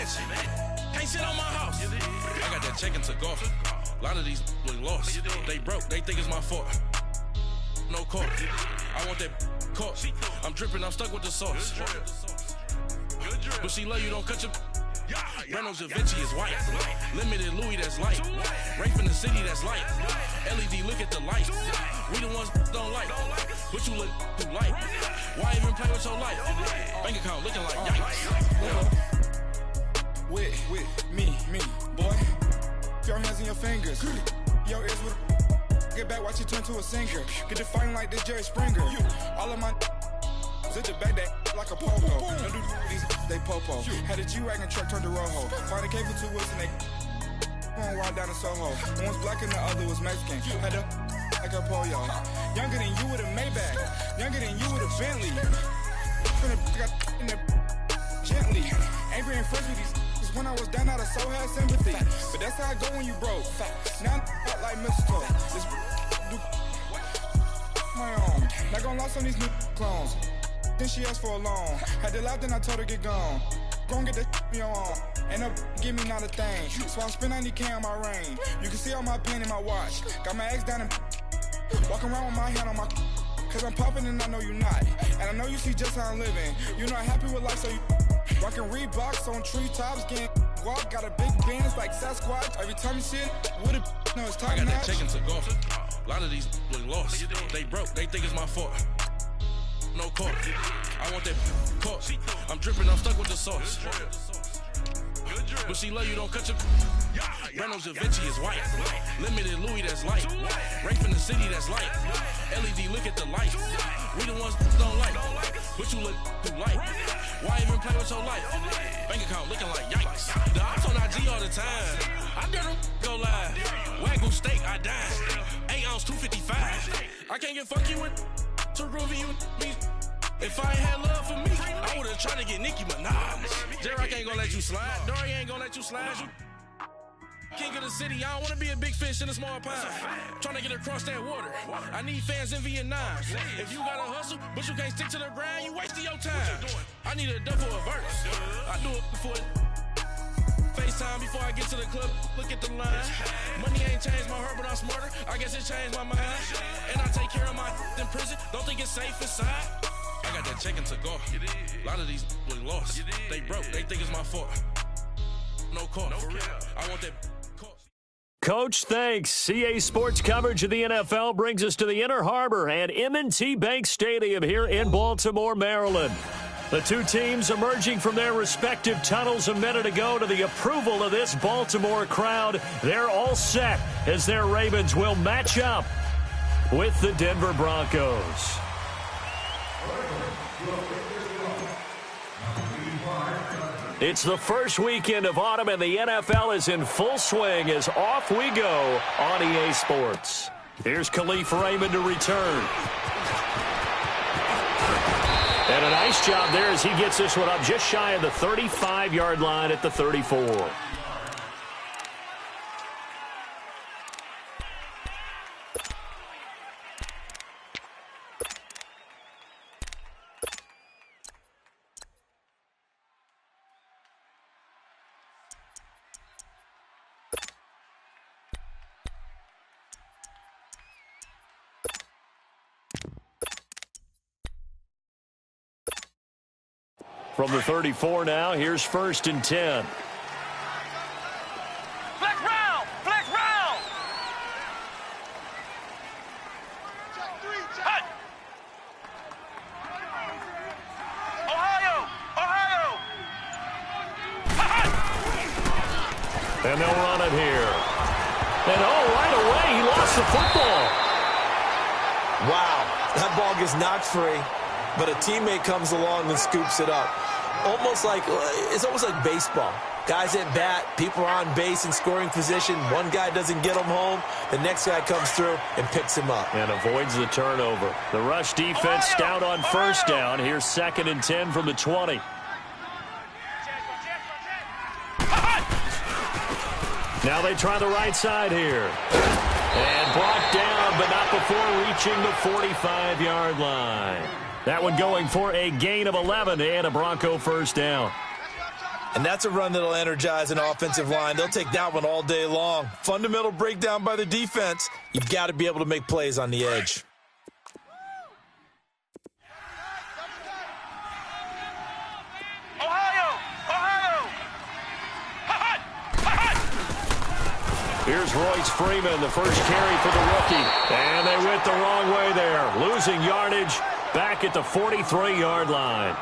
mansion. Can't sit on my house. I got that check into golf. A lot of these look lost. They broke, they think it's my fault. No court. I want that court. I'm dripping, I'm stuck with the sauce. But she love you, don't cut your. Reynolds Da Vinci is white. Limited Louis, that's light. Rape in the city, that's light. LED, look at the light. We the ones don't like. But you look too light. Why even play with your life? Bank account looking like yikes. With me, boy. Your hands in your fingers. Your ears with get back, watch you turn to a singer. Get defined like this Jerry Springer. All of my sit the back that like a popo. Don't do these, they popo. Had a G-Wagon truck turned to Rojo. Find a cable 2 wheels and they going wild down in Soho. One was black and the other was Mexican. Had a like a pollo. Younger than you with a Maybach. Younger than you with a Bentley. Finna got in the gently. Angry and friends with these. When I was down, I so had sympathy. But that's how I go when you broke. Now I'm like mistletoe. This do my own. Not gonna lost on these new clones. Then she asked for a loan. Had to laugh, then I told her get gone. Gon' get that me on. Ain't no give me not a thing. So I spend 90K on my ring. You can see all my pen in my watch. Got my ex down and walking around with my hand on my. Cause I'm popping and I know you not. And I know you see just how I'm living. You're not happy with life, so you rockin' Reeboks on treetops, getting walk. Got a big Benz like Sasquatch. Every time you see it, with a no, it's time. I got that check into golf. A lot of these look lost. They broke, they think it's my fault. No court. I want that court. I'm dripping, I'm stuck with the sauce. But she love you, don't cut your. Reynolds Da Vinci is white. Limited Louis, that's light. Rape in the city, that's light. LED, look at the light. We the ones don't like. But you look too light. Why even play with your life? Bank account looking like yikes. The ops on IG all the time. I dare them go live. Wagyu steak, I died. 8 ounce, 255. I can't get fuck you with to groovy you me. If I ain't had love for me, I would've tried to get Nicki Minaj. J-Rock ain't gonna let you slide. Dory ain't gonna let you slide. You king of the city, I don't wanna be a big fish in a small pond. Trying to get across that water. I need fans in Vietnam. If you gotta hustle, but you can't stick to the grind, you wasting your time. I need a double a verse. I do it before FaceTime before I get to the club. Look at the line. Money ain't changed my heart, but I'm smarter. I guess it changed my mind. And I take care of my in prison. Don't think it's safe inside. I got that check into golf. A lot of these look lost. They broke, they think it's my fault. No court. For real. I want that. Coach, thanks. CA Sports coverage of the NFL brings us to the Inner Harbor and M&T Bank Stadium here in Baltimore, Maryland. The two teams emerging from their respective tunnels a minute ago to the approval of this Baltimore crowd. They're all set as their Ravens will match up with the Denver Broncos. It's the first weekend of autumn, and the NFL is in full swing as off we go on EA Sports. Here's Khalif Raymond to return. And a nice job there as he gets this one up just shy of the 35-yard line at the 34. From the 34 now, here's 1st and 10. Flex round! Flex round! Hut! Ohio! Ohio! And they'll run it here. And right away, he lost the football. Wow, that ball gets knocked free, but a teammate comes along and scoops it up. It's almost like baseball. Guys at bat, people are on base in scoring position. One guy doesn't get him home. The next guy comes through and picks him up. And avoids the turnover. The rush defense stout on first down. Here's 2nd and 10 from the 20. Now they try the right side here. And blocked down, but not before reaching the 45-yard line. That one going for a gain of 11 and a Bronco first down. And that's a run that'll energize an offensive line. They'll take that one all day long. Fundamental breakdown by the defense. You've got to be able to make plays on the edge. Here's Royce Freeman, the first carry for the rookie. And they went the wrong way there, losing yardage back at the 43-yard line.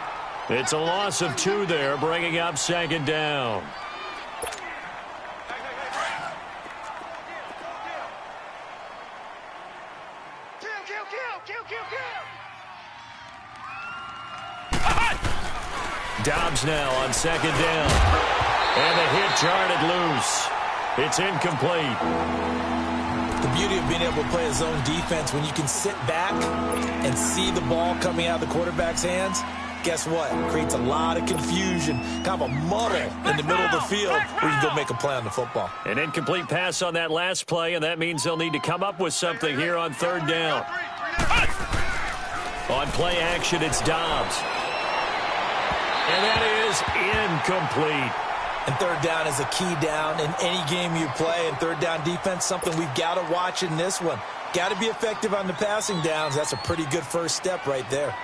It's a loss of 2 there, bringing up second down. Dobbs now on second down. And the hit jarred it loose. It's incomplete. The beauty of being able to play a zone defense, when you can sit back and see the ball coming out of the quarterback's hands, guess what? It creates a lot of confusion, kind of a muddle in the middle of the field where you can go make a play on the football. An incomplete pass on that last play, and that means they'll need to come up with something here on third down. On play action, it's Dobbs. And that is incomplete. And third down is a key down in any game you play. And third down defense, something we've got to watch in this one. Got to be effective on the passing downs. That's a pretty good first step right there.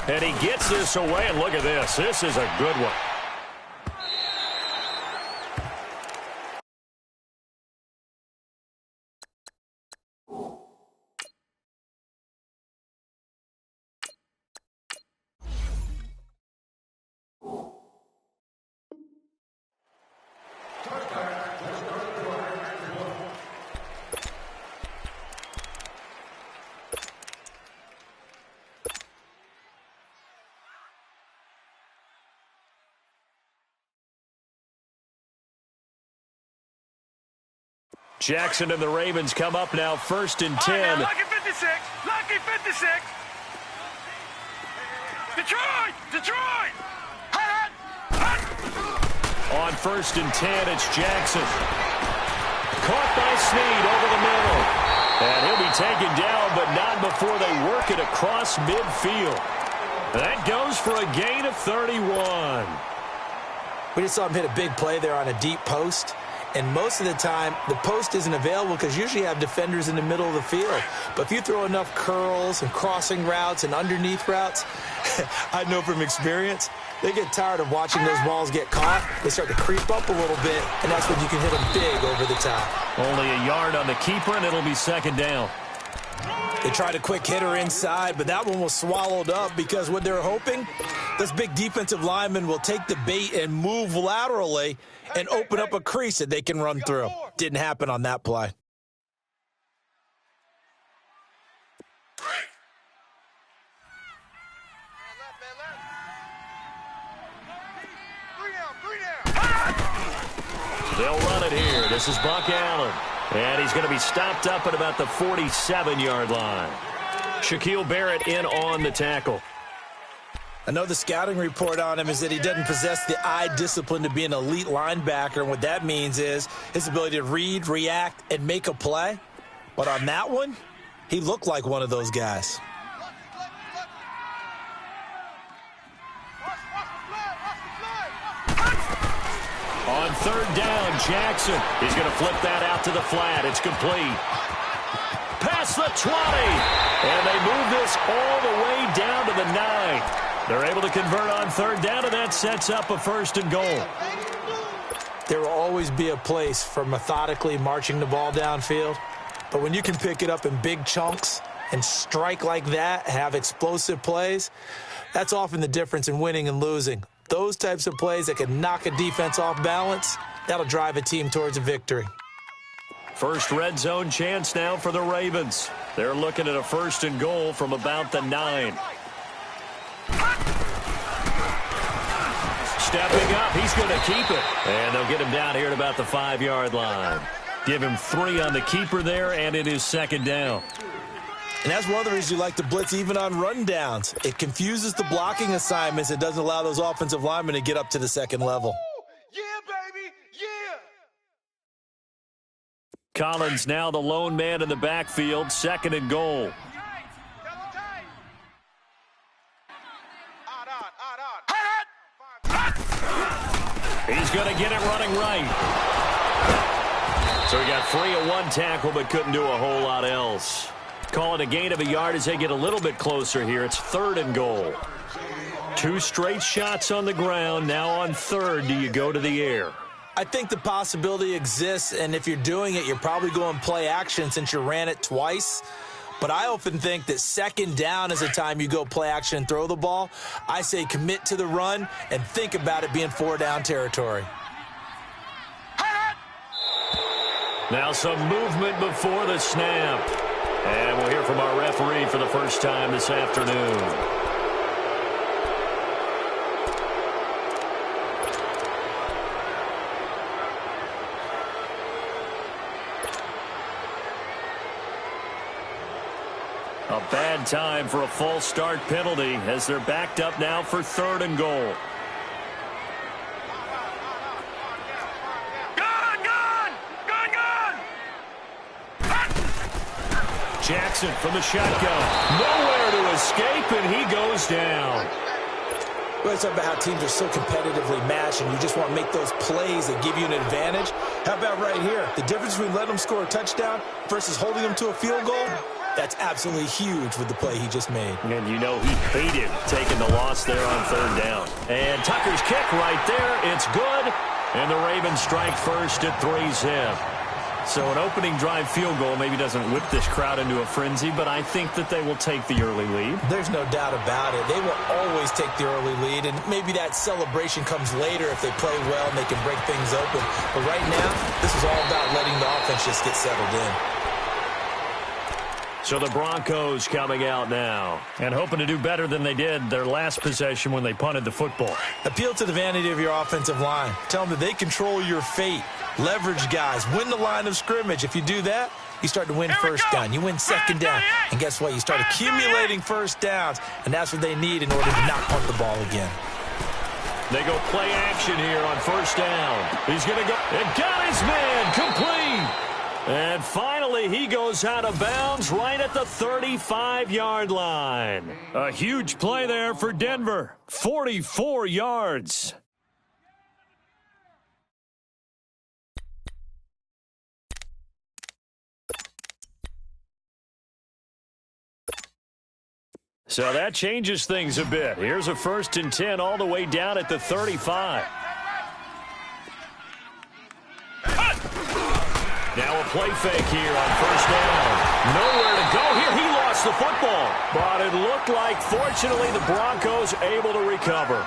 And he gets this away, and look at this. This is a good one. Jackson and the Ravens come up now, 1st and 10. Right, lucky 56. Lucky 56. Detroit. Hot. On 1st and 10, it's Jackson. Caught by Snead over the middle. And he'll be taken down, but not before they work it across midfield. That goes for a gain of 31. We just saw him hit a big play there on a deep post. And most of the time, the post isn't available because usually you have defenders in the middle of the field. But if you throw enough curls and crossing routes and underneath routes, I know from experience, they get tired of watching those balls get caught. They start to creep up a little bit, and that's when you can hit them big over the top. Only a yard on the keeper, and it'll be second down. They tried a quick hitter inside, but that one was swallowed up because what they're hoping, this big defensive lineman will take the bait and move laterally and open up a crease that they can run through. Didn't happen on that play. They'll run it here. This is Buck Allen. And he's going to be stopped up at about the 47-yard line. Shaquille Barrett in on the tackle. I know the scouting report on him is that he doesn't possess the eye discipline to be an elite linebacker. And what that means is his ability to read, react, and make a play. But on that one, he looked like one of those guys. On third down, Jackson. He's going to flip that out to the flat. It's complete. Past the 20. And they move this all the way down to the 9. They're able to convert on third down, and that sets up a 1st and goal. There will always be a place for methodically marching the ball downfield. But when you can pick it up in big chunks and strike like that, have explosive plays, that's often the difference in winning and losing. Those types of plays that can knock a defense off balance, that'll drive a team towards a victory. First red zone chance now for the Ravens. They're looking at a 1st and goal from about the 9. Stepping up, he's going to keep it. And they'll get him down here at about the 5-yard line. Give him 3 on the keeper there, and it is second down. And that's one of the reasons you like to blitz even on rundowns. It confuses the blocking assignments. It doesn't allow those offensive linemen to get up to the second level. Yeah, baby, yeah. Collins now the lone man in the backfield, 2nd and goal. He's going to get it running right. So he got free of one tackle but couldn't do a whole lot else. Call it a gain of a yard as they get a little bit closer here. It's 3rd and goal. 2 straight shots on the ground. Now on 3rd, do you go to the air? I think the possibility exists, and if you're doing it, you're probably going play action since you ran it twice. But I often think that 2nd down is the time you go play action and throw the ball. I say commit to the run and think about it being 4-down territory. Now some movement before the snap. And we'll hear from our referee for the first time this afternoon. A bad time for a false start penalty as they're backed up now for 3rd and goal. Jackson from the shotgun. Nowhere to escape, and he goes down. Well, it's about how teams are so competitively matched, and you just want to make those plays that give you an advantage. How about right here? The difference between letting them score a touchdown versus holding them to a field goal? That's absolutely huge with the play he just made. And you know he hated taking the loss there on 3rd down. And Tucker's kick right there. It's good. And the Ravens strike first at 3-zip. So an opening drive field goal maybe doesn't whip this crowd into a frenzy, but I think that they will take the early lead. There's no doubt about it. They will always take the early lead, and maybe that celebration comes later if they play well and they can break things open. But right now, this is all about letting the offense just get settled in. So the Broncos coming out now and hoping to do better than they did their last possession when they punted the football. Appeal to the vanity of your offensive line. Tell them that they control your fate. Leverage guys. Win the line of scrimmage. If you do that, you start to win first down. You win 2nd down. And guess what? You start accumulating first downs, and that's what they need in order to not punt the ball again. They go play action here on 1st down. He's going to go. And got his man complete. And finally, he goes out of bounds right at the 35-yard line. A huge play there for Denver. 44 yards. So that changes things a bit. Here's a 1st and 10 all the way down at the 35. Now a play fake here on 1st down. Nowhere to go here. He lost the football. But it looked like, fortunately, the Broncos able to recover.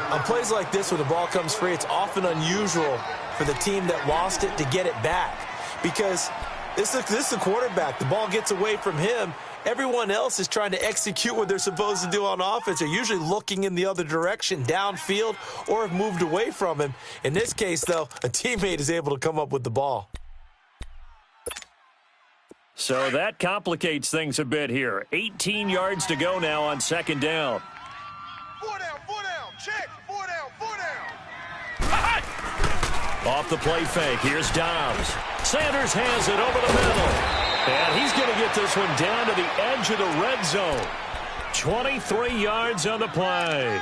On plays like this where the ball comes free, it's often unusual for the team that lost it to get it back. Because this is the quarterback. The ball gets away from him. Everyone else is trying to execute what they're supposed to do on offense. They're usually looking in the other direction, downfield, or have moved away from him. In this case, though, a teammate is able to come up with the ball. So that complicates things a bit here. 18 yards to go now on 2nd down. 4 down, check, 4 down. Off the play fake, here's Dobbs. Sanders has it over the middle. And he's going to get this one down to the edge of the red zone. 23 yards on the play.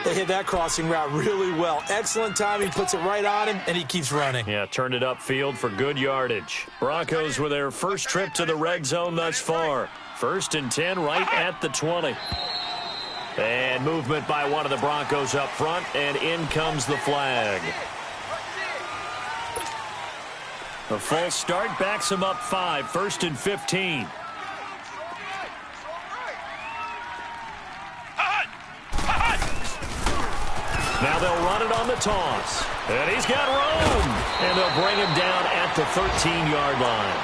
They hit that crossing route really well. Excellent timing, puts it right on him, and he keeps running. Yeah, turned it upfield for good yardage. Broncos with their first trip to the red zone thus far. 1st and 10 right at the 20. And movement by one of the Broncos up front, and in comes the flag. A false start backs him up 5, 1st and 15. Now they'll run it on the toss. And he's got room. And they'll bring him down at the 13-yard line.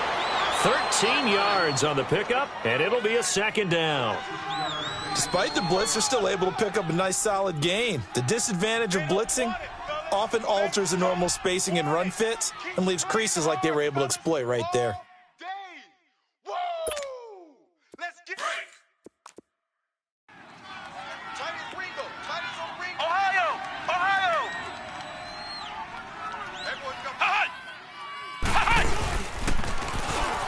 13 yards on the pickup, and it'll be a 2nd down. Despite the blitz, they're still able to pick up a nice solid gain. The disadvantage of blitzing often alters the normal spacing and run fits and leaves creases like they were able to exploit right there.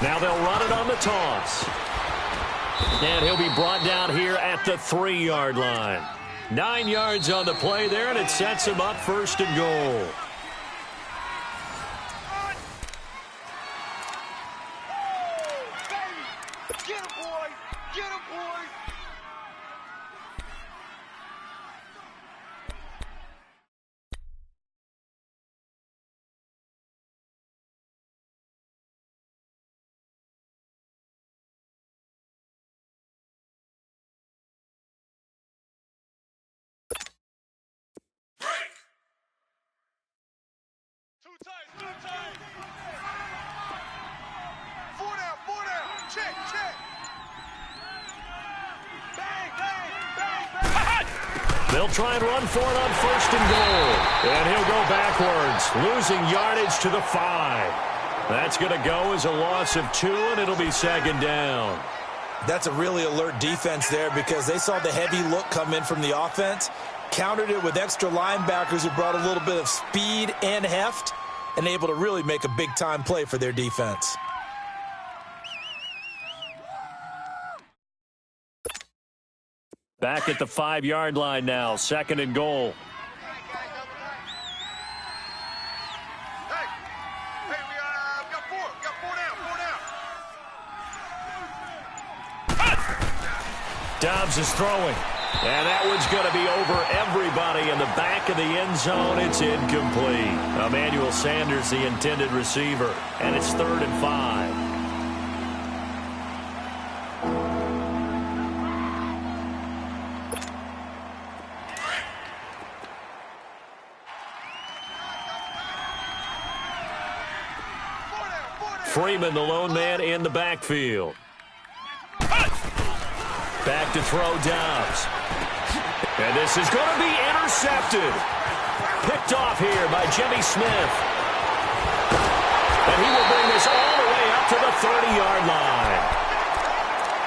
Now they'll run it on the toss. And he'll be brought down here at the 3-yard line. 9 yards on the play there, and it sets him up 1st and goal. Get him, boy! Get him, boy! Too tight! 4 down! Check! Bang, bang, bang, bang! They'll try and run for it on 1st and goal. And he'll go backwards, losing yardage to the 5. That's going to go as a loss of 2, and it'll be 2nd down. That's a really alert defense there because they saw the heavy look come in from the offense, countered it with extra linebackers who brought a little bit of speed and heft, and able to really make a big-time play for their defense. Back at the 5-yard line now, 2nd and goal. Hey, we got 4 down. Dobbs is throwing. And that one's going to be over everybody in the back of the end zone. It's incomplete. Emmanuel Sanders, the intended receiver. And it's 3rd and 5. Freeman, the lone man in the backfield. Back to throw Dobbs. And this is going to be intercepted. Picked off here by Jimmy Smith. And he will bring this all the way up to the 30-yard line.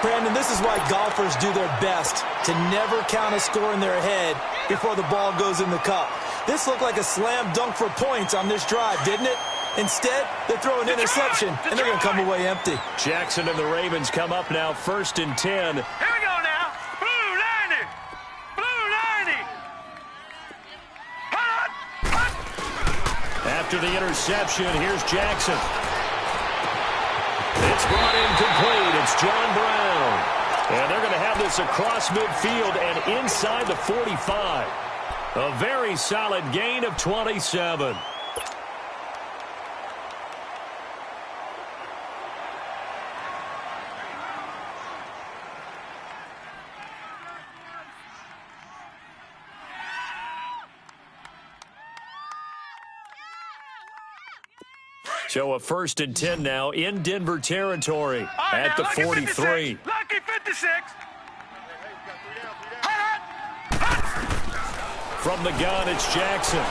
Brandon, this is why golfers do their best to never count a score in their head before the ball goes in the cup. This looked like a slam dunk for points on this drive, didn't it? Instead, they throw an interception, and they're going to come away empty. Jackson and the Ravens come up now 1st and 10. Here we go now. Blue 90. Blue 90. After the interception, here's Jackson. It's brought incomplete. It's John Brown. And they're going to have this across midfield and inside the 45. A very solid gain of 27. So a 1st and 10 now in Denver territory at the 43. Lucky 56. From the gun, it's Jackson.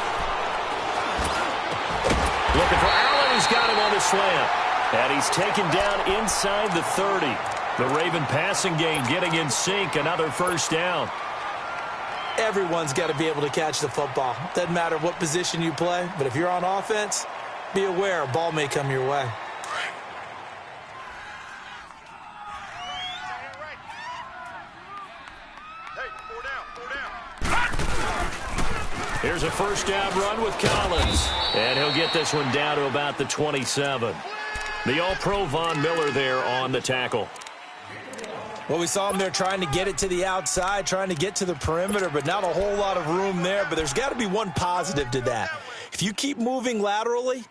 Looking for Allen. He's got him on the slant. And he's taken down inside the 30. The Raven passing game getting in sync. Another 1st down. Everyone's got to be able to catch the football. Doesn't matter what position you play, but if you're on offense, be aware a ball may come your way. Hey, 4 down. Here's a 1st down run with Collins. And he'll get this one down to about the 27. The All-Pro Von Miller there on the tackle. Well, we saw him there trying to get it to the outside, trying to get to the perimeter, but not a whole lot of room there. But there's got to be one positive to that. If you keep moving laterally,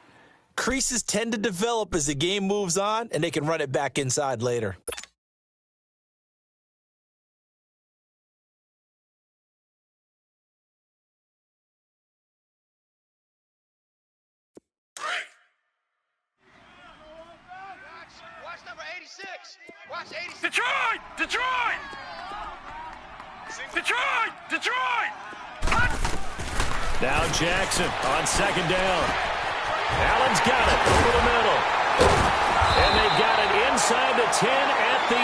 creases tend to develop as the game moves on, and they can run it back inside later. Watch number 86. Watch 86. Detroit! Now Jackson on 2nd down. Allen's got it over the middle. And they got it inside the 10 at the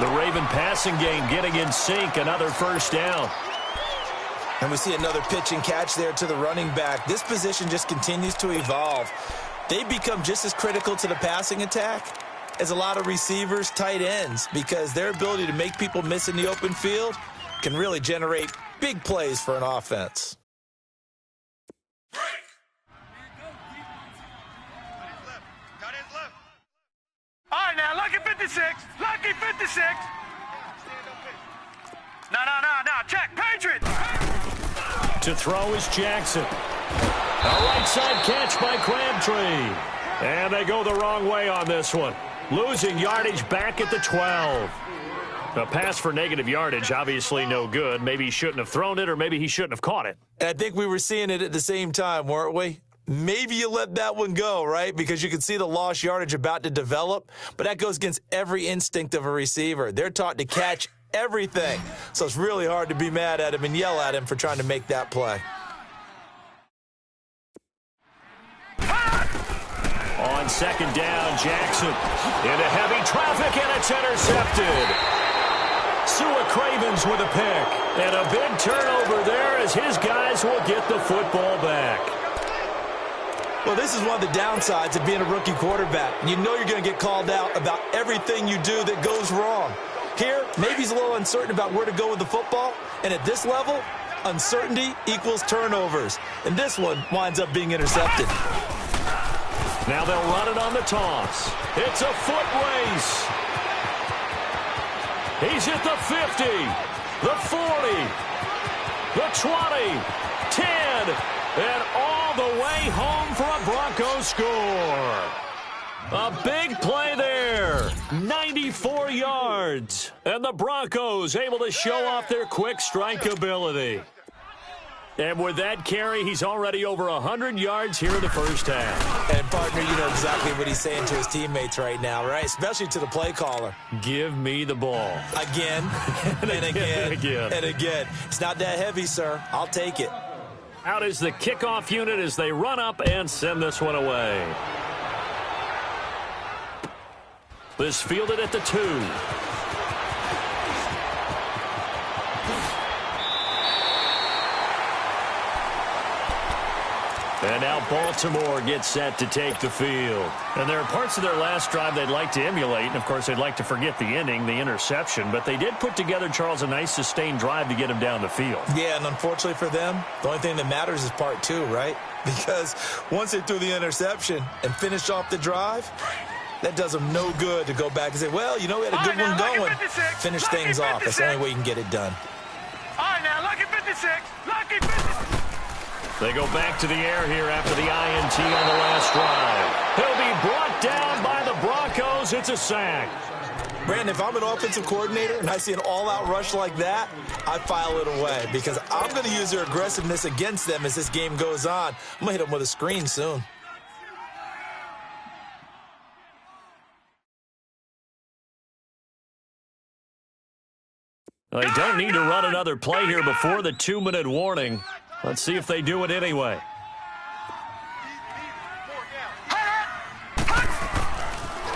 8. The Raven passing game getting in sync. Another 1st down. And we see another pitch and catch there to the running back. This position just continues to evolve. They become just as critical to the passing attack as a lot of receivers, tight ends, because their ability to make people miss in the open field can really generate big plays for an offense. All right, now, lucky 56. Lucky 56. No. Check. Patriots. To throw is Jackson. A right side catch by Crabtree. And they go the wrong way on this one. Losing yardage back at the 12. A pass for negative yardage, obviously no good. Maybe he shouldn't have thrown it, or maybe he shouldn't have caught it. And I think we were seeing it at the same time, weren't we? Maybe you let that one go, right? Because you can see the lost yardage about to develop, but that goes against every instinct of a receiver. They're taught to catch everything. So it's really hard to be mad at him and yell at him for trying to make that play. On second down, Jackson into heavy traffic, and it's intercepted. Sua Cravens with a pick, and a big turnover there as his guys will get the football back. Well, this is one of the downsides of being a rookie quarterback. You know you're going to get called out about everything you do that goes wrong. Here, maybe he's a little uncertain about where to go with the football, and at this level, uncertainty equals turnovers. And this one winds up being intercepted. Now they'll run it on the toss. It's a foot race. He's at the 50, the 40, the 20, 10, and all the way home for a Broncos score. A big play there, 94 yards, and the Broncos able to show off their quick strike ability. And with that carry, he's already over 100 yards here in the first half. And, partner, you know exactly what he's saying to his teammates right now, right? Especially to the play caller. Give me the ball. Again, and again, and again. It's not that heavy, sir. I'll take it. Out is the kickoff unit as they run up and send this one away. This fielded at the 2. And now Baltimore gets set to take the field. And there are parts of their last drive they'd like to emulate. And, of course, they'd like to forget the ending, the interception. But they did put together, Charles, a nice sustained drive to get him down the field. Yeah, and unfortunately for them, the only thing that matters is part 2, right? Because once they threw the interception and finished off the drive, that does them no good to go back and say, well, you know, we had a good one going. Finish things off. That's the only way you can get it done. All right, now, lucky 56. Lucky 56. They go back to the air here after the INT on the last drive. He'll be brought down by the Broncos. It's a sack. Brandon, if I'm an offensive coordinator and I see an all-out rush like that, I file it away because I'm going to use their aggressiveness against them as this game goes on. I'm going to hit them with a screen soon. Well, they don't need to run another play here before the 2-minute warning. Let's see if they do it anyway.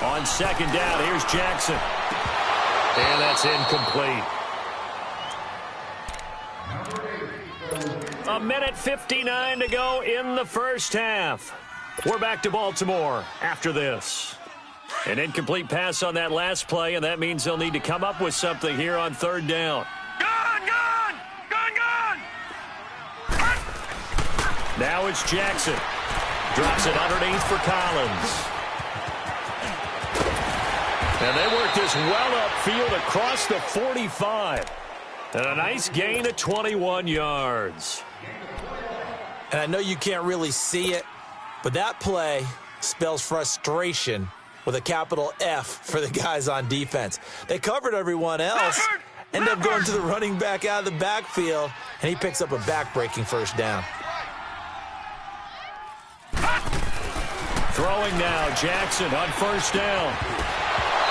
On second down, here's Jackson. And that's incomplete. 1:59 to go in the first half. We're back to Baltimore after this. An incomplete pass on that last play, and that means they'll need to come up with something here on third down. Now it's Jackson. Drops it underneath for Collins. And they work this well upfield across the 45. And a nice gain of 21 yards. And I know you can't really see it, but that play spells frustration with a capital F for the guys on defense. They covered everyone else, end up going to the running back out of the backfield, and he picks up a back-breaking first down. Throwing now, Jackson on first down.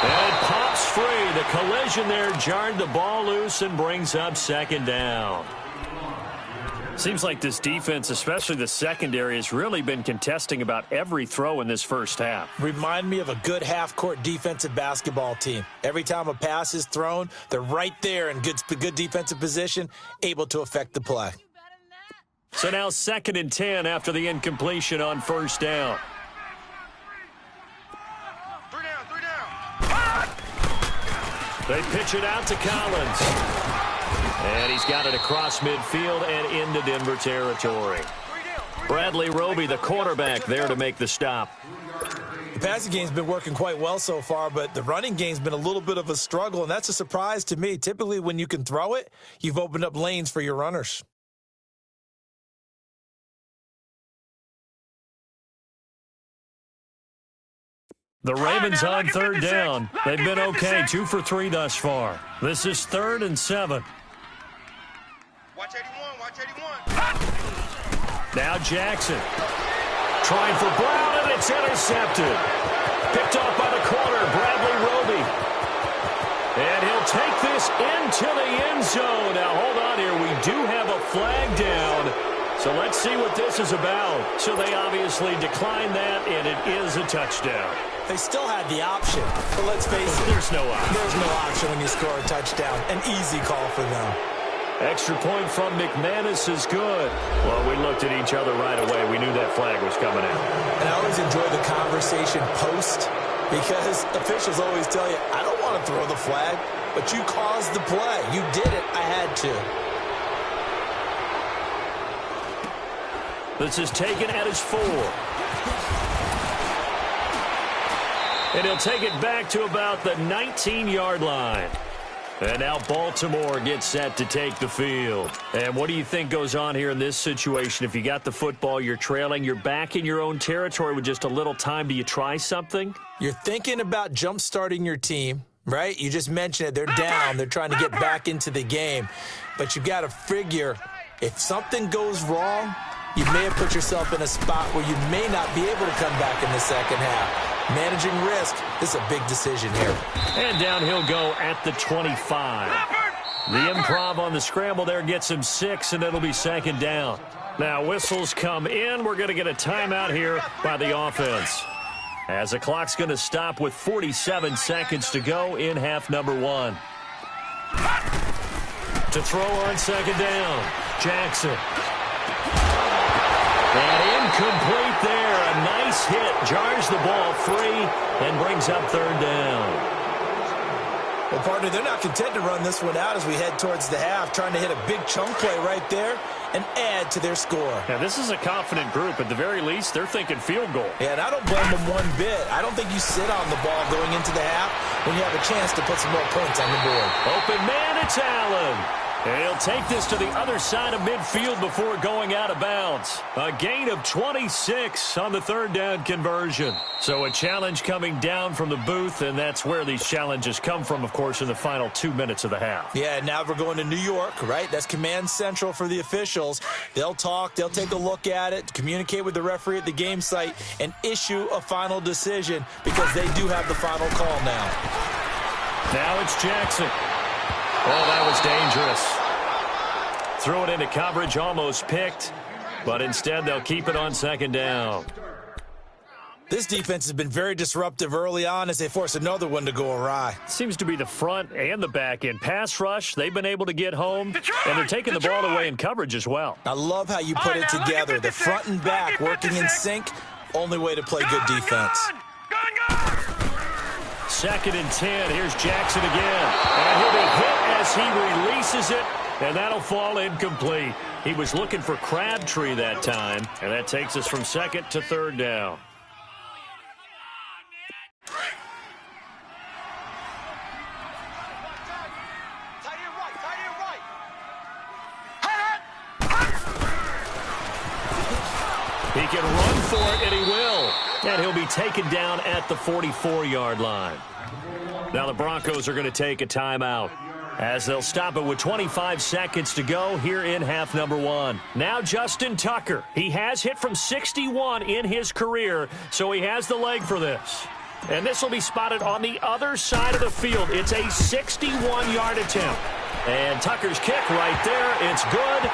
And it pops free. The collision there jarred the ball loose and brings up second down. Seems like this defense, especially the secondary, has really been contesting about every throw in this first half. Remind me of a good half-court defensive basketball team. Every time a pass is thrown, they're right there in good defensive position, able to affect the play. So now 2nd and 10 after the incompletion on first down. They pitch it out to Collins. And he's got it across midfield and into Denver territory. Bradley Roby, the quarterback, there to make the stop. The passing game's been working quite well so far, but the running game's been a little bit of a struggle, and that's a surprise to me. Typically, when you can throw it, you've opened up lanes for your runners. The Ravens on third down. They've been okay, 2 for 3 thus far. This is 3rd and 7. Watch 81, watch 81. Now Jackson. Trying for Brown, and it's intercepted. Picked off by the corner, Bradley Roby. And he'll take this into the end zone. Now, hold on here. We do have a flag down. So let's see what this is about. So they obviously declined that, and it is a touchdown. They still had the option, but let's face it. There's no option. There's no option when you score a touchdown. An easy call for them. Extra point from McManus is good. Well, we looked at each other right away. We knew that flag was coming out. And I always enjoy the conversation post because officials always tell you, I don't want to throw the flag, but you caused the play. You did it. I had to. This is taken at his 4. And he'll take it back to about the 19-yard line. And now Baltimore gets set to take the field. And what do you think goes on here in this situation? If you got the football, you're trailing, you're back in your own territory with just a little time. Do you try something? You're thinking about jump-starting your team, right? You just mentioned it. They're down. They're trying to get back into the game. But you've got to figure if something goes wrong, you may have put yourself in a spot where you may not be able to come back in the second half. Managing risk, this is a big decision here. And down he'll go at the 25. The improv on the scramble there gets him 6, and it'll be 2nd down. Now whistles come in. We're going to get a timeout here by the offense, as the clock's going to stop with 47 seconds to go in half number 1. To throw on 2nd down, Jackson. And incomplete there. A nice hit. Jars the ball free and brings up 3rd down. Well, partner, they're not content to run this one out as we head towards the half, trying to hit a big chunk play right there and add to their score. Yeah, this is a confident group. At the very least, they're thinking field goal. Yeah, and I don't blame them one bit. I don't think you sit on the ball going into the half when you have a chance to put some more points on the board. Open man, it's Allen. And he'll take this to the other side of midfield before going out of bounds. A gain of 26 on the 3rd down conversion. So a challenge coming down from the booth, and that's where these challenges come from, of course, in the final 2 minutes of the half. Yeah, now we're going to New York, right? That's command central for the officials. They'll talk, they'll take a look at it, communicate with the referee at the game site, and issue a final decision because they do have the final call now. Now it's Jackson. Oh, that was dangerous. Threw it into coverage, almost picked, but instead they'll keep it on 2nd down. This defense has been very disruptive early on as they force another one to go awry. Seems to be the front and the back end. Pass rush, they've been able to get home, and they're taking the ball away in coverage as well. I love how you put it together. The front and back working in sync, only way to play good defense. 2nd and 10. Here's Jackson again. And he'll be hit as he releases it, and that'll fall incomplete. He was looking for Crabtree that time, and that takes us from 2nd to 3rd down. He can run for it, and he will. And he'll be taken down at the 44-yard line. Now the Broncos are going to take a timeout as they'll stop it with 25 seconds to go here in half number 1. Now Justin Tucker. He has hit from 61 in his career, so he has the leg for this. And this will be spotted on the other side of the field. It's a 61-yard attempt. And Tucker's kick right there. It's good.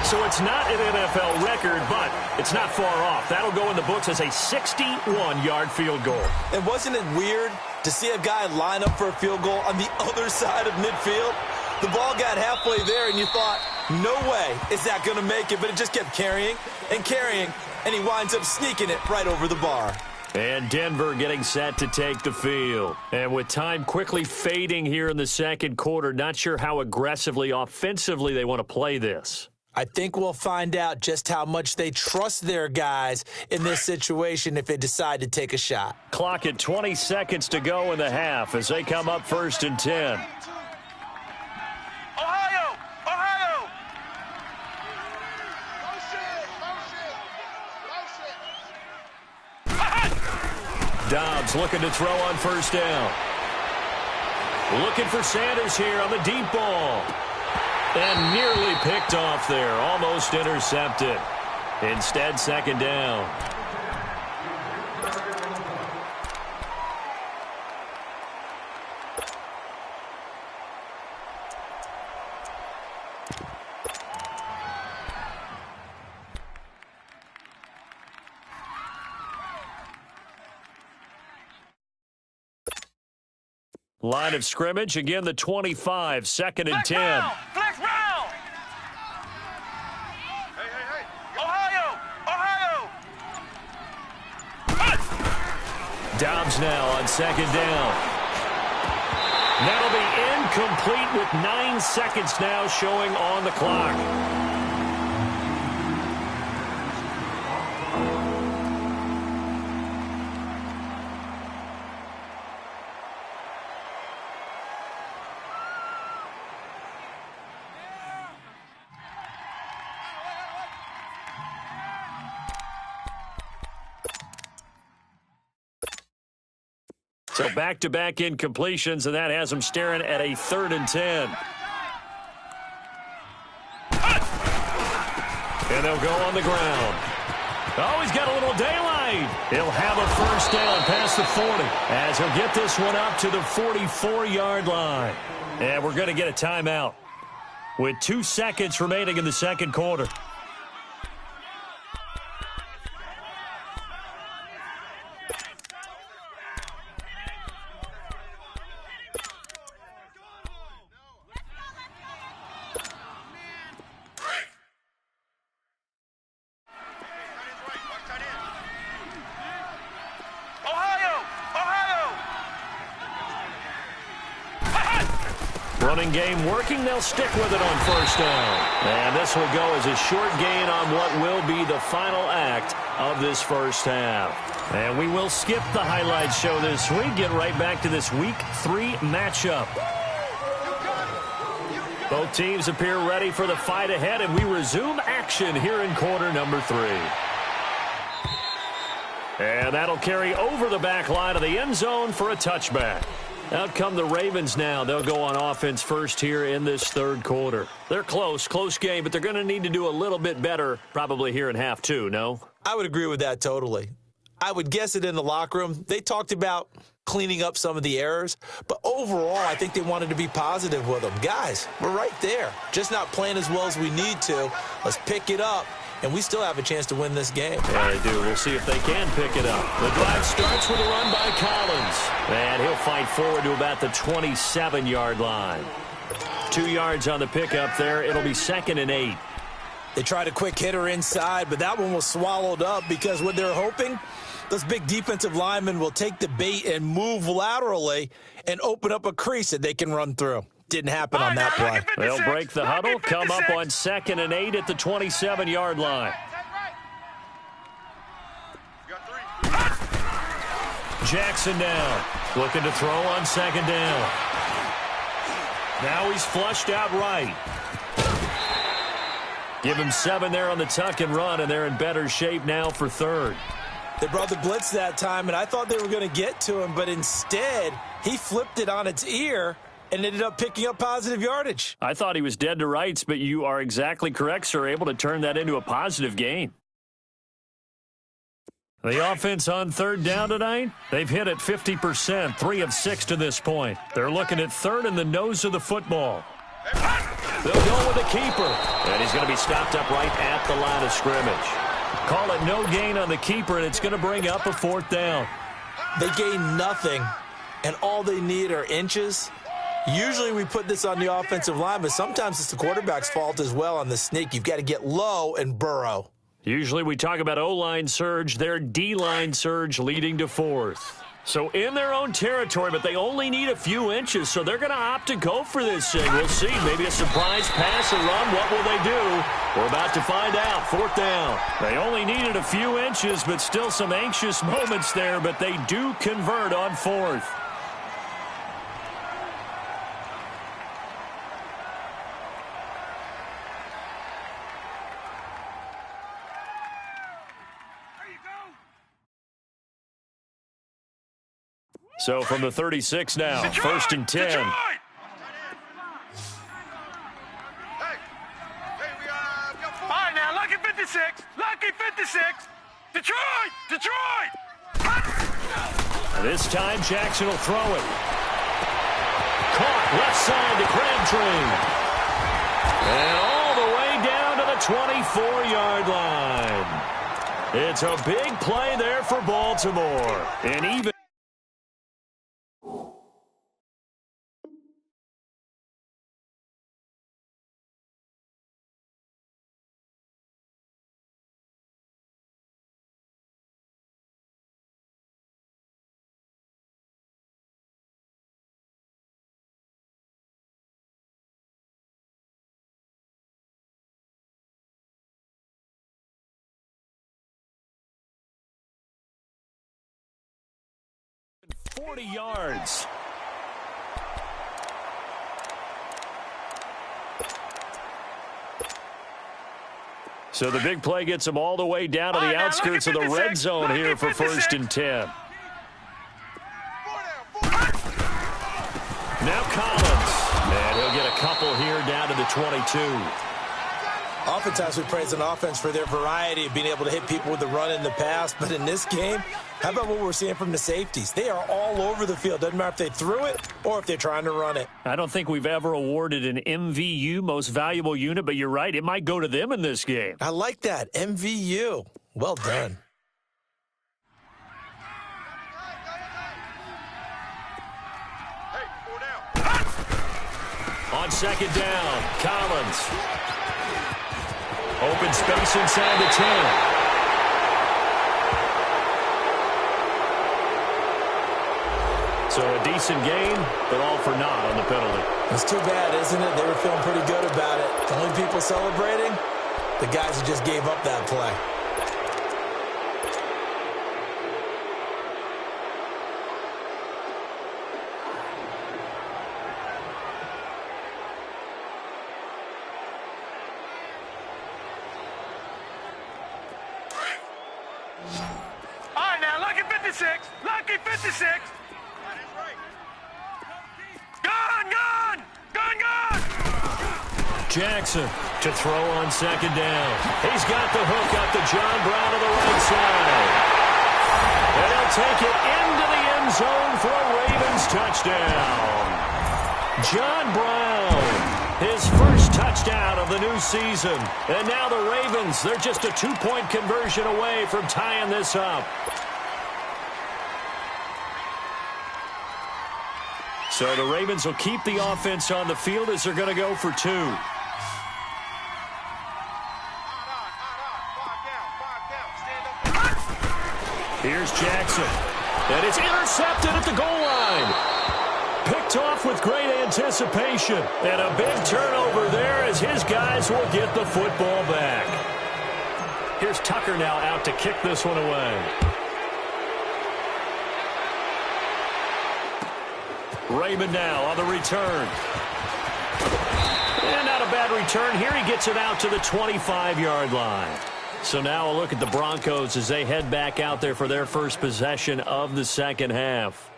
So it's not an NFL record, but it's not far off. That'll go in the books as a 61-yard field goal. And wasn't it weird to see a guy line up for a field goal on the other side of midfield? The ball got halfway there, and you thought, no way is that going to make it, but it just kept carrying, and he winds up sneaking it right over the bar. And Denver getting set to take the field. And with time quickly fading here in the second quarter, not sure how aggressively, offensively they want to play this. I think we'll find out just how much they trust their guys in this situation if they decide to take a shot. Clock at 20 seconds to go in the half as they come up 1st and 10. Ohio! Ohio! Dobbs looking to throw on 1st down. Looking for Sanders here on the deep ball. And nearly picked off there. Almost intercepted. Instead, 2nd down. Line of scrimmage, again the 25, 2nd and 10. Flex round! Hey. Ohio! Ohio! Dobbs now on 2nd down. That'll be incomplete with 9 seconds now showing on the clock. So back-to-back incompletions, and that has them staring at a 3rd and 10. And they'll go on the ground. Oh, he's got a little daylight. He'll have a 1st down past the 40 as he'll get this one up to the 44-yard line. And we're going to get a timeout with 2 seconds remaining in the second quarter. Running game working, they'll stick with it on 1st down. And this will go as a short gain on what will be the final act of this first half. And we will skip the highlights show this week, get right back to this Week 3 matchup. Both teams appear ready for the fight ahead, and we resume action here in quarter number 3. And that'll carry over the back line of the end zone for a touchback. Out come the Ravens now. They'll go on offense first here in this third quarter. They're close game, but they're going to need to do a little bit better probably here in half 2, no? I would agree with that totally. I would guess it in the locker room. They talked about cleaning up some of the errors, but overall I think they wanted to be positive with them. Guys, we're right there. Just not playing as well as we need to. Let's pick it up. And we still have a chance to win this game. Yeah, they do. We'll see if they can pick it up. The drive starts with a run by Collins. And he'll fight forward to about the 27-yard line. 2 yards on the pickup there. It'll be 2nd and 8. They tried a quick hitter inside, but that one was swallowed up because what they're hoping, those big defensive linemen will take the bait and move laterally and open up a crease that they can run through. Didn't happen on that play. They'll break the huddle, come up on 2nd and 8 at the 27-yard line. Jackson down, looking to throw on 2nd down. Now he's flushed out right. Give him 7 there on the tuck and run, and they're in better shape now for 3rd. They brought the blitz that time, and I thought they were going to get to him, but instead he flipped it on its ear and ended up picking up positive yardage. I thought he was dead to rights, but you are exactly correct, sir, able to turn that into a positive gain. The offense on 3rd down tonight, they've hit it 50%, 3 of 6 to this point. They're looking at 3rd in the nose of the football. They'll go with the keeper, and he's going to be stopped up right at the line of scrimmage. Call it no gain on the keeper, and it's going to bring up a 4th down. They gain nothing, and all they need are inches. Usually we put this on the offensive line, but sometimes it's the quarterback's fault as well on the sneak. You've got to get low and burrow. Usually we talk about O-line surge, their D-line surge leading to fourth. So in their own territory, but they only need a few inches, so they're going to opt to go for this thing. We'll see. Maybe a surprise pass or run. What will they do? We're about to find out. Fourth down. They only needed a few inches, but still some anxious moments there, but they do convert on fourth. So from the 36 now, Detroit! 1st and 10. Detroit! We got 4. All right, now, Lucky 56. Lucky 56. Detroit! Detroit! This time, Jackson will throw it. Caught left side to Crabtree. And all the way down to the 24-yard line. It's a big play there for Baltimore. And even... ...40 yards. So the big play gets them all the way down to the outskirts of the red zone here for 1st and 10. Now Collins. And he'll get a couple here down to the 22. Oftentimes we praise an offense for their variety of being able to hit people with the run in the pass, but in this game, how about what we're seeing from the safeties? They are all over the field. Doesn't matter if they threw it or if they're trying to run it. I don't think we've ever awarded an MVU, most valuable unit, but you're right, it might go to them in this game. I like that, MVU. Well done. On 2nd down, Collins. Open space inside the 10. So a decent game, but all for naught on the penalty. It's too bad, isn't it? They were feeling pretty good about it. The only people celebrating, the guys who just gave up that play. All right, now, Lucky 56. Lucky 56. Gun! Jackson to throw on 2nd down. He's got the hook up to John Brown to the right side. And he'll take it into the end zone for a Ravens touchdown. John Brown, his first touchdown of the new season. And now the Ravens, they're just a 2-point conversion away from tying this up. So the Ravens will keep the offense on the field as they're going to go for 2. Here's Jackson. And it's intercepted at the goal line. Picked off with great anticipation. And a big turnover there as his guys will get the football back. Here's Tucker now out to kick this one away. Raymond now on the return. And not a bad return here. He gets it out to the 25-yard line. So now a look at the Broncos as they head back out there for their first possession of the second half.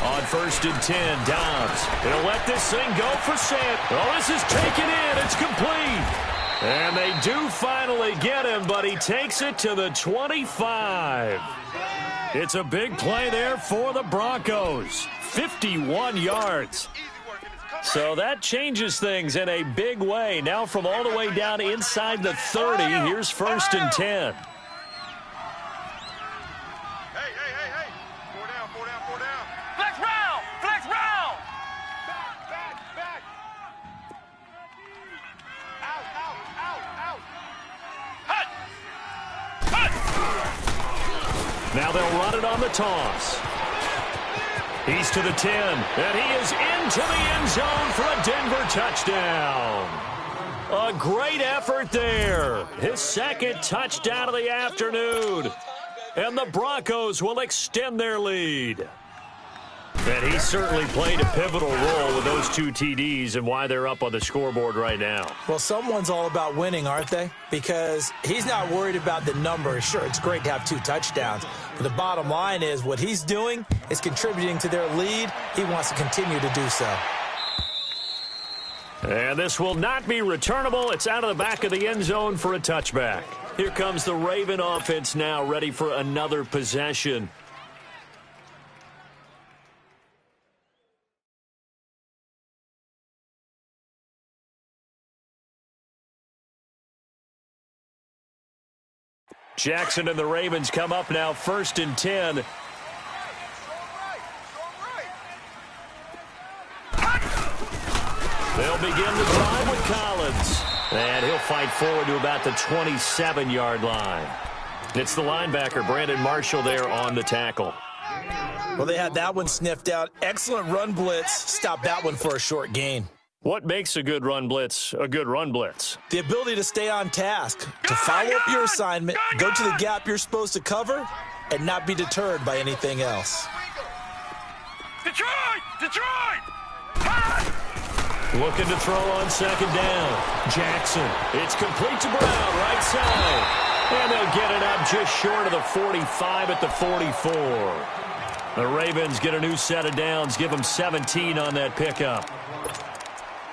On 1st and 10, Dobbs. He'll let this thing go for Sam. Oh, this is taken in. It's complete. And they do finally get him, but he takes it to the 25. It's a big play there for the Broncos. 51 yards. Easy work in this So that changes things in a big way. Now from all the way down inside the 30, here's 1st and 10. Hey. 4 down. Flex round. Back. Out. Hut. Now they'll run it on the toss. He's to the 10, and he is into the end zone for a Denver touchdown. A great effort there. His 2nd touchdown of the afternoon. And the Broncos will extend their lead. And he certainly played a pivotal role with those 2 TDs and why they're up on the scoreboard right now. Well, someone's all about winning, aren't they? Because he's not worried about the numbers. Sure, it's great to have 2 touchdowns. But the bottom line is what he's doing is contributing to their lead. He wants to continue to do so. And this will not be returnable. It's out of the back of the end zone for a touchback. Here comes the Raven offense now, ready for another possession. Jackson and the Ravens come up now, 1st and 10. They'll begin the drive with Collins. And he'll fight forward to about the 27-yard line. It's the linebacker, Brandon Marshall, there on the tackle. Well, they had that one sniffed out. Excellent run blitz. Stop that one for a short gain. What makes a good run blitz a good run blitz? The ability to stay on task, to follow up your assignment, go to the gap you're supposed to cover, and not be deterred by anything else. Detroit! Looking to throw on 2nd down. Jackson. It's complete to Brown, right side. And they'll get it up just short of the 45 at the 44. The Ravens get a new set of downs, give them 17 on that pickup.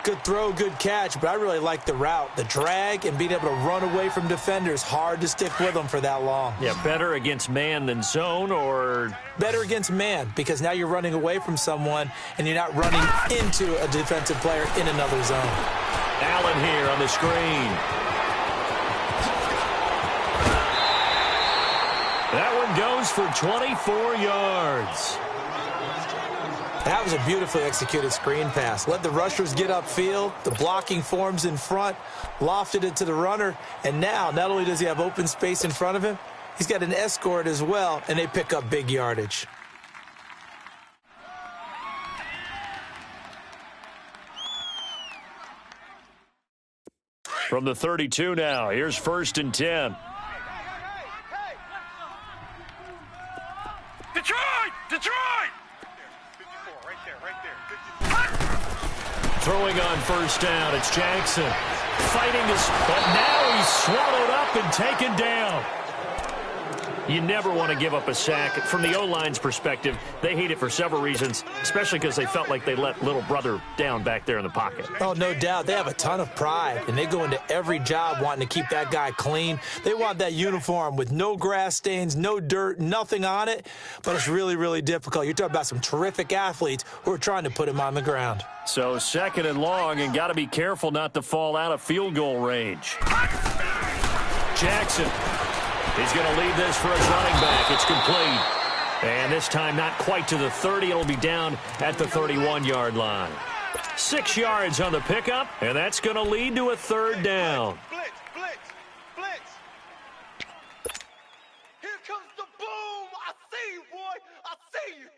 Good throw, good catch, but I really like the route. The drag and being able to run away from defenders, hard to stick with them for that long. Yeah, better against man than zone, or? Better against man, because now you're running away from someone and you're not running into a defensive player in another zone. Allen here on the screen. That one goes for 24 yards. That was a beautifully executed screen pass. Let the rushers get upfield. The blocking forms in front, lofted it to the runner, and now not only does he have open space in front of him, he's got an escort as well, and they pick up big yardage. From the 32 now, here's 1st and 10. Detroit! Throwing on 1st down, it's Jackson. Fighting his, but now he's swallowed up and taken down. You never want to give up a sack. From the O-line's perspective, they hate it for several reasons, especially because they felt like they let little brother down back there in the pocket. Oh, no doubt. They have a ton of pride, and they go into every job wanting to keep that guy clean. They want that uniform with no grass stains, no dirt, nothing on it, but it's really, really difficult. You're talking about some terrific athletes who are trying to put him on the ground. So 2nd and long, and got to be careful not to fall out of field goal range. Jackson. He's going to lead this for his running back. It's complete. And this time not quite to the 30. It'll be down at the 31-yard line. 6 yards on the pickup, and that's going to lead to a 3rd down. Blitz. Here comes the boom. I see you, boy. I see you.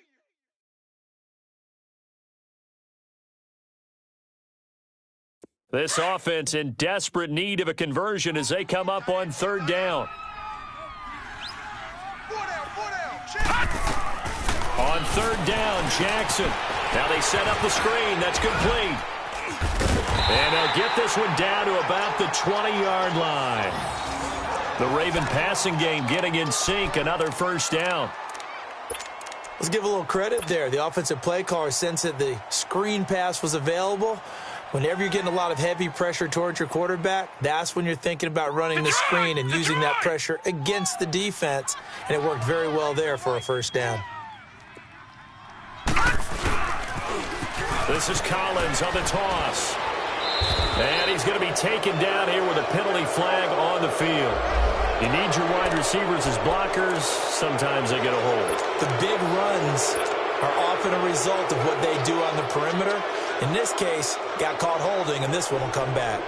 This offense in desperate need of a conversion as they come up on 3rd down. On 3rd down, Jackson. Now they set up the screen. That's complete. And they'll get this one down to about the 20-yard line. The Raven passing game getting in sync. Another 1st down. Let's give a little credit there. The offensive play caller sensed that the screen pass was available. Whenever you're getting a lot of heavy pressure towards your quarterback, that's when you're thinking about running the screen and using that pressure against the defense. And it worked very well there for a 1st down. This is Collins on the toss. And he's going to be taken down here with a penalty flag on the field. You need your wide receivers as blockers. Sometimes they get a hold. The big runs are often a result of what they do on the perimeter. In this case, got caught holding, and this one will come back.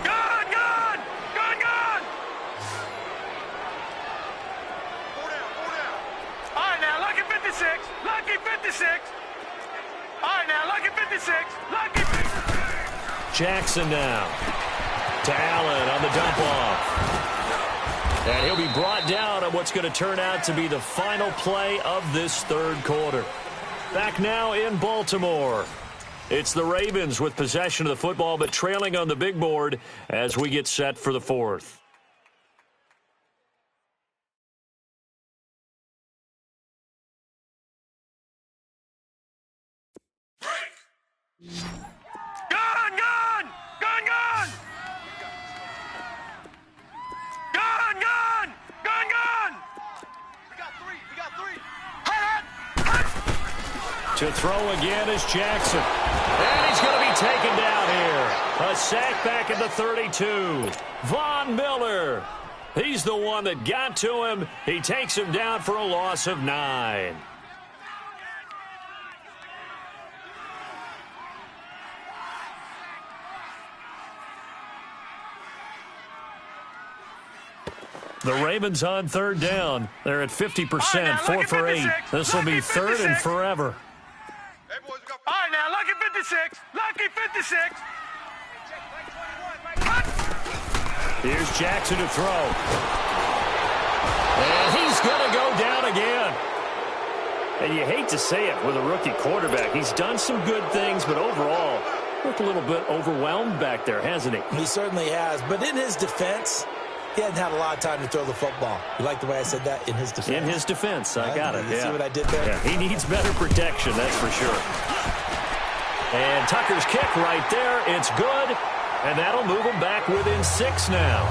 Gun! Gun! Gun! Gun! All right, now, lucky 56. Lucky 56. All right, now, lucky 56. Lucky 56. Jackson now to Allen on the dump off. And he'll be brought down on what's going to turn out to be the final play of this third quarter. Back now in Baltimore. It's the Ravens with possession of the football, but trailing on the big board as we get set for the fourth. Gun! Gun! Gun! Gun! Gun! Gun! Gun! Gun! We got three. We got three. Hut! Hut! To throw again is Jackson. And he's going to be taken down here. A sack back at the 32. Von Miller. He's the one that got to him. He takes him down for a loss of 9. The Ravens on third down. They're at 50%, 4 for 8. This will be third and forever. All right, now, lucky 56. Lucky 56. Here's Jackson to throw. And he's going to go down again. And you hate to say it with a rookie quarterback. He's done some good things, but overall, looked a little bit overwhelmed back there, hasn't he? He certainly has. But in his defense, he hasn't had a lot of time to throw the football. You like the way I said that? In his defense? In his defense. I got it. You see what I did there? Yeah, he needs better protection, that's for sure. And Tucker's kick right there. It's good. And that'll move them back within 6 now.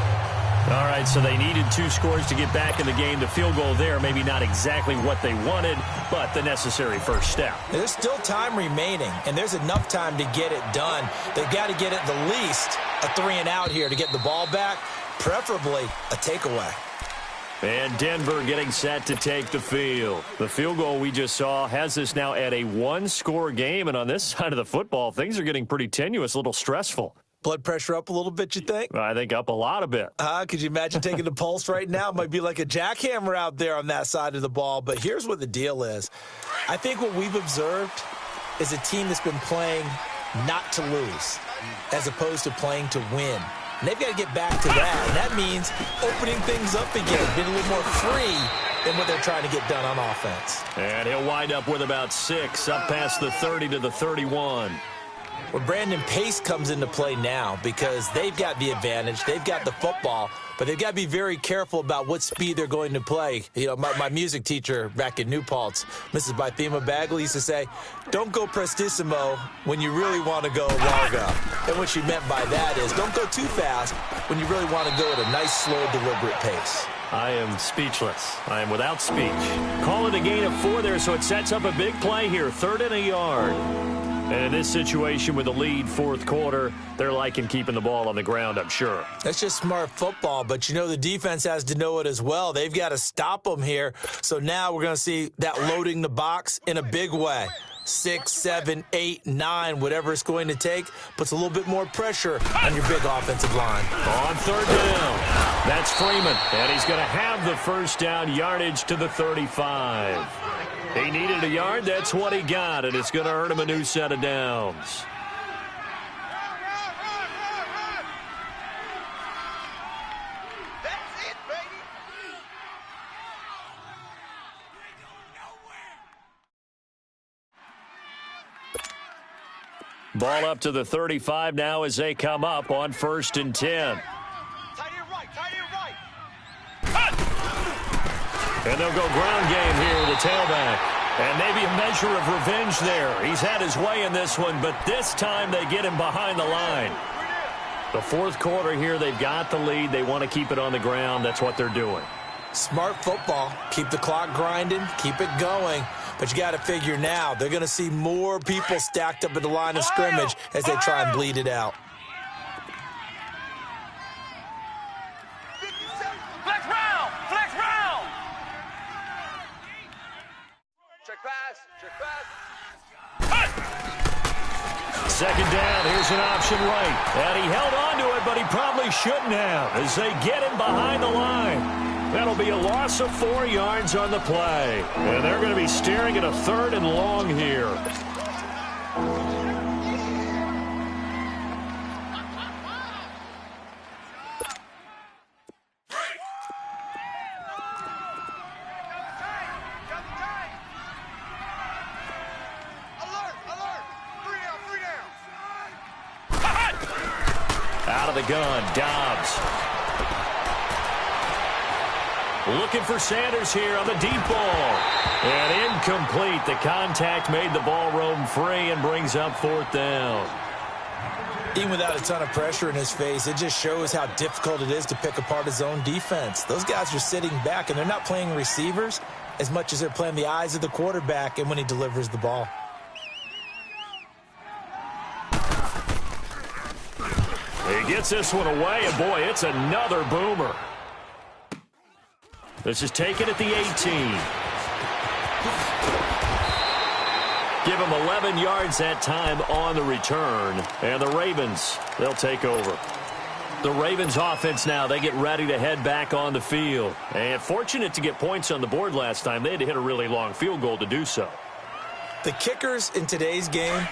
All right, so they needed 2 scores to get back in the game. The field goal there, maybe not exactly what they wanted, but the necessary first step. There's still time remaining, and there's enough time to get it done. They've got to get at the least a 3-and-out here to get the ball back, preferably a takeaway. And Denver getting set to take the field. The field goal we just saw has this now at a 1-score game, and on this side of the football, things are getting pretty tenuous, a little stressful. Blood pressure up a little bit, you think? I think up a lot a bit. Could you imagine taking the pulse right now? It might be like a jackhammer out there on that side of the ball. But here's what the deal is. I think what we've observed is a team that's been playing not to lose as opposed to playing to win. And they've got to get back to that. And that means opening things up again, being a little more free than what they're trying to get done on offense. And he'll wind up with about 6 up past the 30 to the 31. Well, Brandon, pace comes into play now because they've got the advantage. They've got the football, but they've got to be very careful about what speed they're going to play. You know, my music teacher back in New Paltz, Mrs. Bythema Bagley, used to say, don't go prestissimo when you really want to go largo. And what she meant by that is don't go too fast when you really want to go at a nice, slow, deliberate pace. I am speechless. I am without speech. Call it a gain of 4 there, so it sets up a big play here, 3rd and a yard. And in this situation with the lead, 4th quarter, they're liking keeping the ball on the ground, I'm sure. That's just smart football, but you know the defense has to know it as well. They've got to stop them here. So now we're going to see that loading the box in a big way. 6, 7, 8, 9, whatever it's going to take, puts a little bit more pressure on your big offensive line. On 3rd down, that's Freeman, and he's going to have the first down yardage to the 35. He needed a yard. That's what he got, and it's going to earn him a new set of downs. That's it, baby. Ball up to the 35 now as they come up on 1st and 10. Tight end right. Tight end right. And they'll go ground game here with the tailback. And maybe a measure of revenge there. He's had his way in this one, but this time they get him behind the line. The 4th quarter here, they've got the lead. They want to keep it on the ground. That's what they're doing. Smart football. Keep the clock grinding. Keep it going. But you got to figure now they're going to see more people stacked up at the line of scrimmage as they try and bleed it out. Flex round! Flex round! Check pass! Check pass! Second down, here's an option right. And he held on to it, but he probably shouldn't have as they get him behind the line. That'll be a loss of 4 yards on the play. And they're going to be staring at a 3rd and long here. Out of the gun, Dobbs. Looking for Sanders here on the deep ball. And incomplete. The contact made the ball roam free and brings up 4th down. Even without a ton of pressure in his face, it just shows how difficult it is to pick apart his own defense. Those guys are sitting back, and they're not playing receivers as much as they're playing the eyes of the quarterback and when he delivers the ball. He gets this one away, and boy, it's another boomer. This is taken at the 18. Give him 11 yards that time on the return. And the Ravens, they'll take over. The Ravens offense now, they get ready to head back on the field. And fortunate to get points on the board last time. They had to hit a really long field goal to do so. The kickers in today's game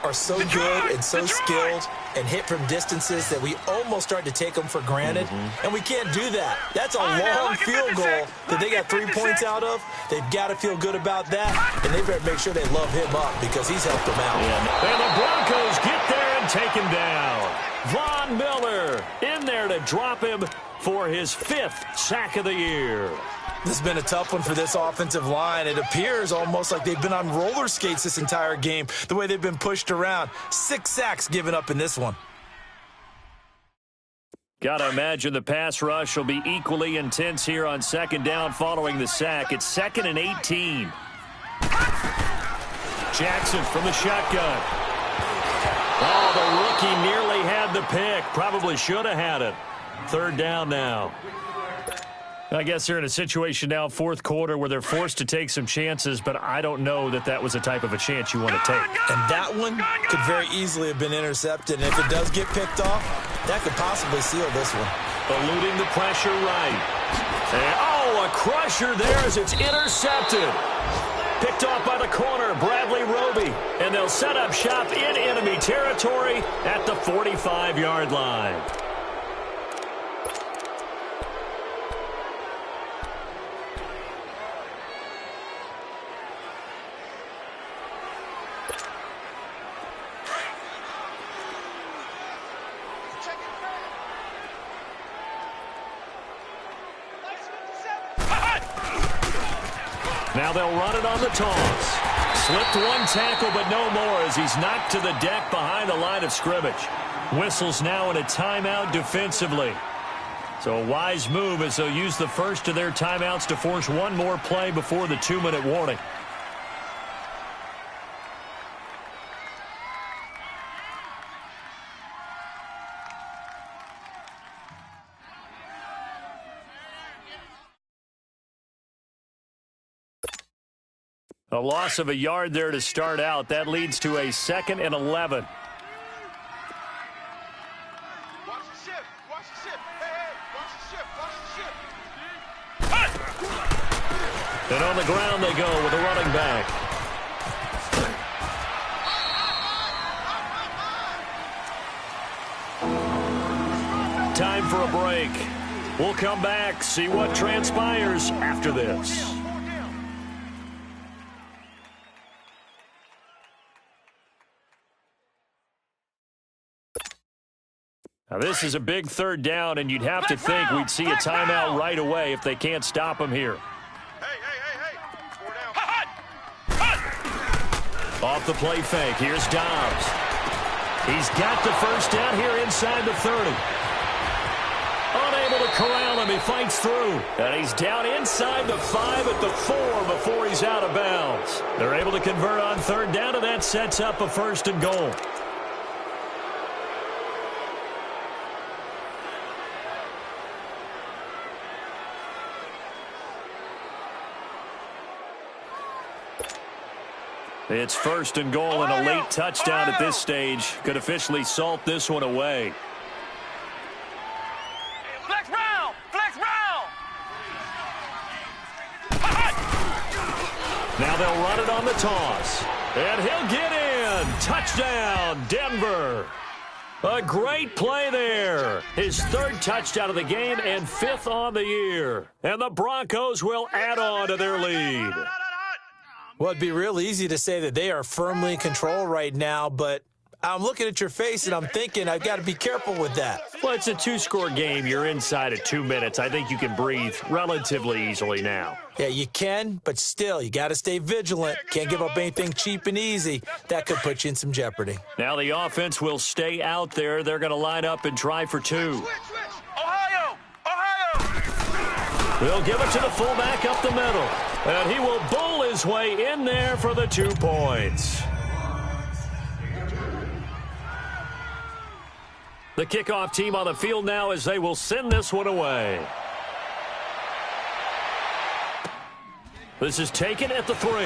are so good and so skilled and hit from distances that we almost start to take them for granted, and we can't do that. That's a long field goal that they got 3 points out of. They've got to feel good about that, and they better make sure they love him up because he's helped them out. And the Broncos get there and take him down. Von Miller in there to drop him for his 5th sack of the year. This has been a tough one for this offensive line. It appears almost like they've been on roller skates this entire game, the way they've been pushed around. 6 sacks given up in this one. Got to imagine the pass rush will be equally intense here on 2nd down following the sack. It's 2nd and 18. Jackson from the shotgun. Oh, the rookie nearly had the pick. Probably should have had it. 3rd down now. I guess they're in a situation now, 4th quarter, where they're forced to take some chances, but I don't know that that was the type of a chance you want to take. And that one could very easily have been intercepted, and if it does get picked off, that could possibly seal this one. Eluding the pressure right. And, oh, a crusher there as it's intercepted. Picked off by the corner, Bradley Roby. And they'll set up shop in enemy territory at the 45-yard line. Now they'll run it on the toss. Slipped one tackle, but no more as he's knocked to the deck behind the line of scrimmage. Whistles now in a timeout defensively. So a wise move as they'll use the first of their timeouts to force one more play before the 2-minute warning. A loss of a yard there to start out. That leads to a 2nd and 11. Watch the shift. Watch the shift. Hey, watch the shift. Watch the shift. And on the ground they go with a running back. Time for a break. We'll come back, see what transpires after this. Now, this is a big 3rd down, and you'd have to think we'd see a timeout right away if they can't stop him here. Hey. 4 down. Off the play fake, here's Dobbs. He's got the first down here inside the 30. Unable able to corral him. He fights through. And he's down inside the 5 at the 4 before he's out of bounds. They're able to convert on third down, and that sets up a 1st and goal. It's 1st and goal, and a late touchdown at this stage could officially salt this one away. Flex round! Flex round! Now they'll run it on the toss. And he'll get in. Touchdown, Denver. A great play there. His 3rd touchdown of the game and 5th on the year. And the Broncos will add on to their lead. Well, it'd be real easy to say that they are firmly in control right now, but I'm looking at your face and I'm thinking I've got to be careful with that. Well, it's a 2-score game. You're inside of 2 minutes. I think you can breathe relatively easily now. Yeah, you can, but still, you got to stay vigilant. Can't give up anything cheap and easy. That could put you in some jeopardy. Now the offense will stay out there. They're going to line up and try for 2. Ohio! Ohio! They'll give it to the fullback up the middle. And he will bowl his way in there for the 2 points. The kickoff team on the field now as they will send this one away. This is taken at the 3. Oh,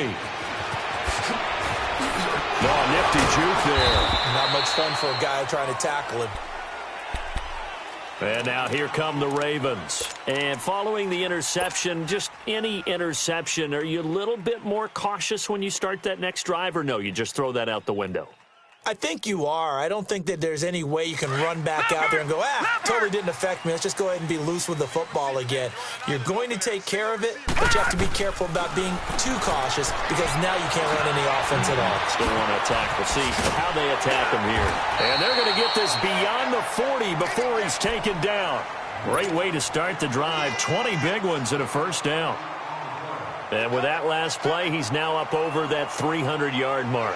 nifty juke there. Not much fun for a guy trying to tackle him. And now here come the Ravens. And following the interception, just any interception, are you a little bit more cautious when you start that next drive, or no, you just throw that out the window? I think you are. I don't think that there's any way you can run back out there and go, totally didn't affect me. Let's just go ahead and be loose with the football again. You're going to take care of it, but you have to be careful about being too cautious because now you can't run any offense at all. Still want to attack. We'll see how they attack him here. And they're going to get this beyond the 40 before he's taken down. Great way to start the drive. 20 big ones and a 1st down. And with that last play, he's now up over that 300-yard mark.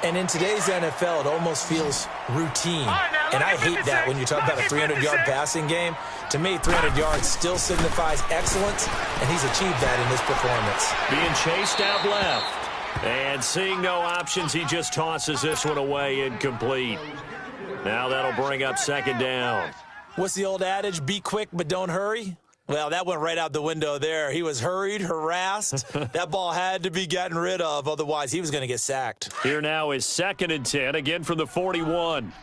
And in today's NFL, it almost feels routine. And I hate that when you talk about a 300-yard passing game. To me, 300 yards still signifies excellence, and he's achieved that in this performance. Being chased out left. And seeing no options, he just tosses this one away incomplete. Now that'll bring up 2nd down. What's the old adage, be quick but don't hurry? Well, that went right out the window there. He was hurried, harassed. That ball had to be gotten rid of, otherwise he was going to get sacked. Here now is 2nd and 10, again from the 41.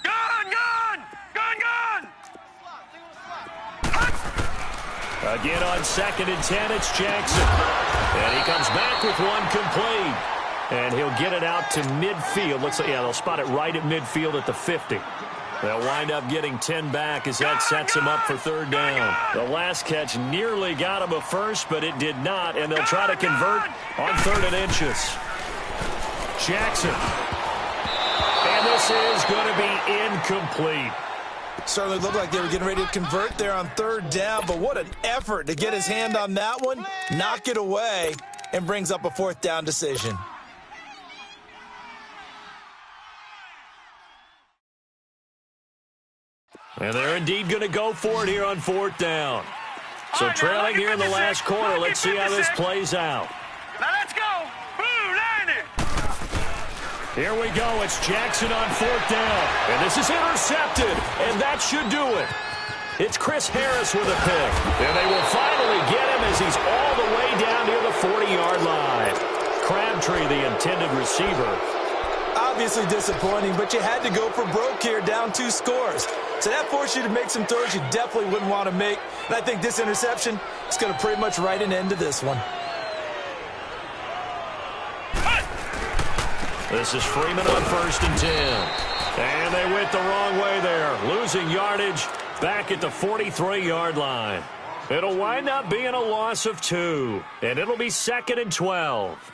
Gun! Again on 2nd and 10, it's Jackson. And he comes back with one complete. And he'll get it out to midfield. Looks like, yeah, they'll spot it right at midfield at the 50. They'll wind up getting 10 back as that sets him up for 3rd down. The last catch nearly got him a 1st, but it did not, and they'll try to convert on 3rd and inches. Jackson. And this is going to be incomplete. Certainly looked like they were getting ready to convert there on 3rd down, but what an effort to get his hand on that one, knock it away, and brings up a 4th down decision. And they're indeed going to go for it here on 4th down. So trailing here in the last quarter, let's see how this plays out. Now let's go! Boo, line it! Here we go. It's Jackson on 4th down. And this is intercepted, and that should do it. It's Chris Harris with a pick. And they will finally get him as he's all the way down near the 40-yard line. Crabtree, the intended receiver. Obviously disappointing, but you had to go for broke here, down 2 scores. So that forced you to make some throws you definitely wouldn't want to make. And I think this interception is going to pretty much write an end to this one. This is Freeman on 1st and 10. And they went the wrong way there, losing yardage back at the 43-yard line. It'll wind up being a loss of 2, and it'll be 2nd and 12.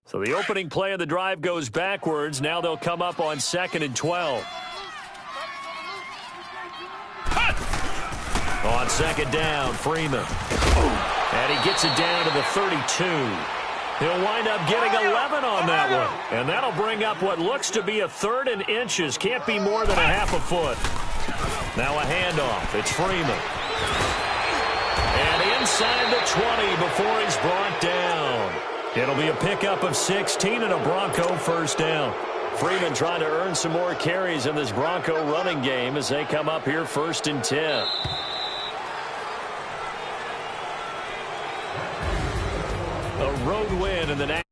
So the opening play of the drive goes backwards. Now they'll come up on 2nd and 12. On 2nd down, Freeman. And he gets it down to the 32. He'll wind up getting 11 on that one. And that'll bring up what looks to be a 3rd and inches. Can't be more than a half a foot. Now a handoff. It's Freeman. And inside the 20 before he's brought down. It'll be a pickup of 16 and a Bronco first down. Freeman trying to earn some more carries in this Bronco running game as they come up here 1st and 10. A road win in the